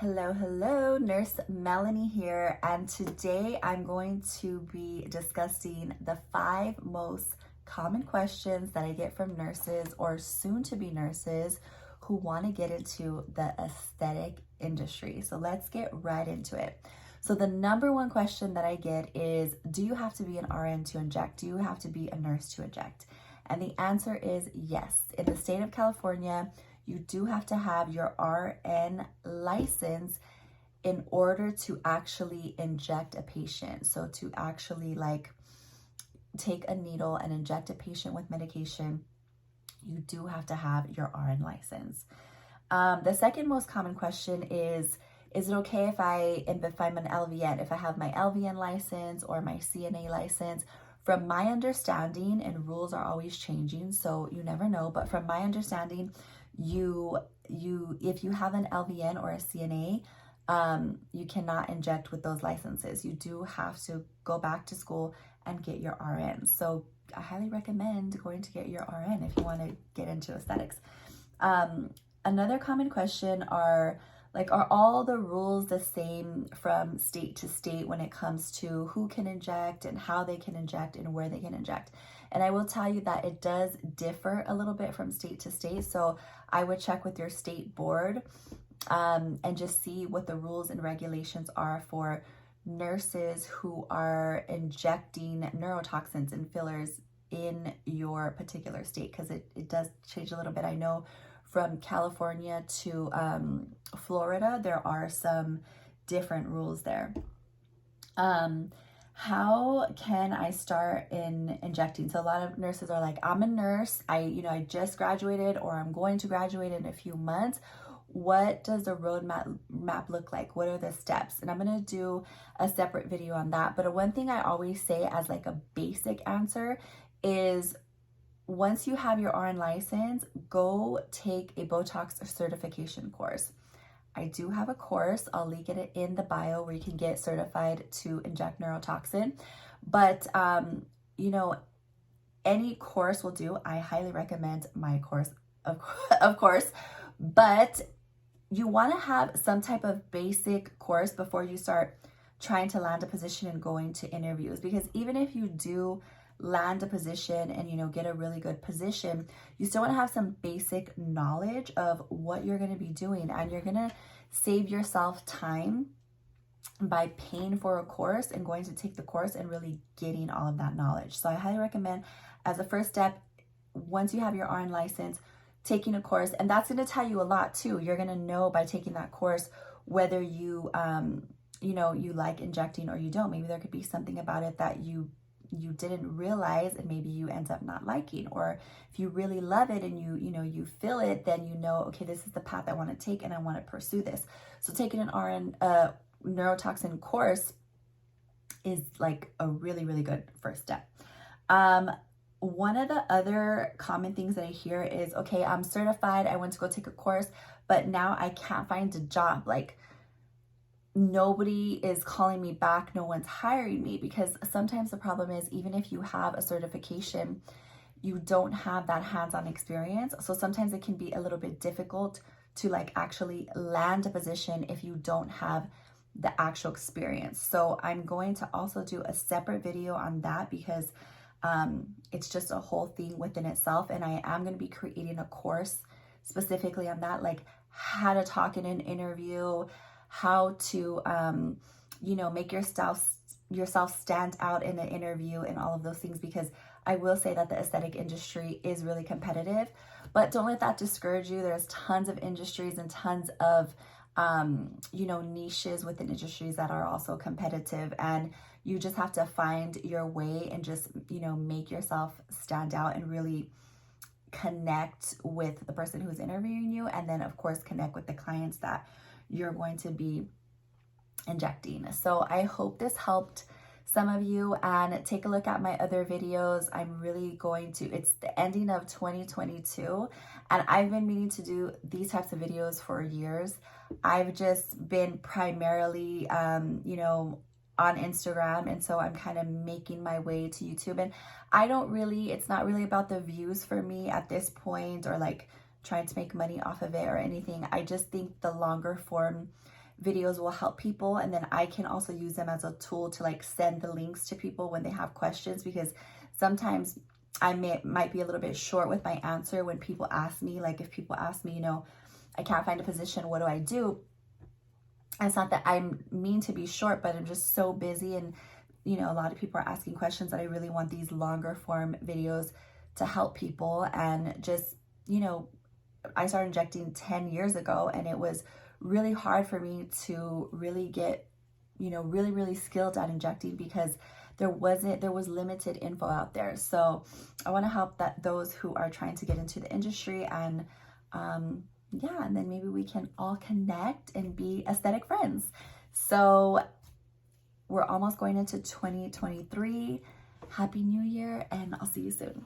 Hello, Nurse Melanie here, and today I'm going to be discussing the 5 most common questions that I get from nurses or soon-to-be nurses who want to get into the aesthetic industry. So let's get right into it. So the number one question that I get is, do you have to be an RN to inject? Do you have to be a nurse to inject? And the answer is yes. In the state of California, you do have to have your RN license in order to actually inject a patient. So to actually take a needle and inject a patient with medication, you do have to have your RN license. The second most common question is it okay if I'm an LVN, if I have my LVN license or my CNA license? From my understanding, and rules are always changing, so you never know, but from my understanding, if you have an LVN or a CNA, you cannot inject with those licenses. You do have to go back to school and get your RN. So I highly recommend going to get your RN if you want to get into aesthetics. Another common question are all the rules the same from state to state when it comes to who can inject and how they can inject and where they can inject? And I will tell you that it does differ a little bit from state to state. So I would check with your state board and just see what the rules and regulations are for nurses who are injecting neurotoxins and fillers in your particular state, because it does change a little bit. I know from California to Florida, there are some different rules there. How can I start in injecting? So a lot of nurses are like, I'm a nurse, I just graduated, or I'm going to graduate in a few months. What does the roadmap look like? What are the steps? And I'm gonna do a separate video on that. But one thing I always say as like a basic answer is, once you have your RN license, go take a Botox certification course. I do have a course. I'll link it in the bio where you can get certified to inject neurotoxin. But, any course will do. I highly recommend my course, of course. But you want to have some type of basic course before you start trying to land a position and going to interviews. Because even if you do land a position and get a really good position, you still want to have some basic knowledge of what you're going to be doing, and you're going to save yourself time by paying for a course and going to take the course and really getting all of that knowledge. So I highly recommend, as a first step, once you have your RN license, taking a course. And that's going to tell you a lot too. You're going to know by taking that course whether you you like injecting or you don't. Maybe there could be something about it that you didn't realize and maybe you end up not liking. Or if you really love it and you feel it, then okay, this is the path I want to take and I want to pursue this. So taking an RN neurotoxin course is like a really, really good first step. One of the other common things that I hear is, okay, I'm certified, I went to go take a course, but now I can't find a job. Like, nobody is calling me back, no one's hiring me. Because sometimes the problem is, even if you have a certification, you don't have that hands-on experience. So sometimes it can be a little bit difficult to actually land a position if you don't have the actual experience. So I'm going to also do a separate video on that, because it's just a whole thing within itself. And I am going to be creating a course specifically on that, like how to talk in an interview, how to, make yourself stand out in an interview, and all of those things. Because I will say that the aesthetic industry is really competitive, but don't let that discourage you. There's tons of industries and tons of, niches within industries that are also competitive, and you just have to find your way and just, make yourself stand out and really connect with the person who's interviewing you. And then of course, connect with the clients that you're going to be injecting. So I hope this helped some of you, and take a look at my other videos. I'm really it's the ending of 2022, and I've been meaning to do these types of videos for years. I've just been primarily, on Instagram, and so I'm kind of making my way to YouTube. And it's not really about the views for me at this point, or trying to make money off of it or anything. I just think the longer form videos will help people, and then I can also use them as a tool to like send the links to people when they have questions, because sometimes I might be a little bit short with my answer when people ask me. Like if people ask me, you know, I can't find a position, what do I do? And it's not that I mean to be short, but I'm just so busy, and you know, a lot of people are asking questions that I really want these longer form videos to help people. And just, you know, I started injecting 10 years ago, and it was really hard for me to really get, you know, really skilled at injecting, because there was limited info out there. So I want to help those who are trying to get into the industry, and yeah, and then maybe we can all connect and be aesthetic friends. So we're almost going into 2023. Happy New Year, and I'll see you soon.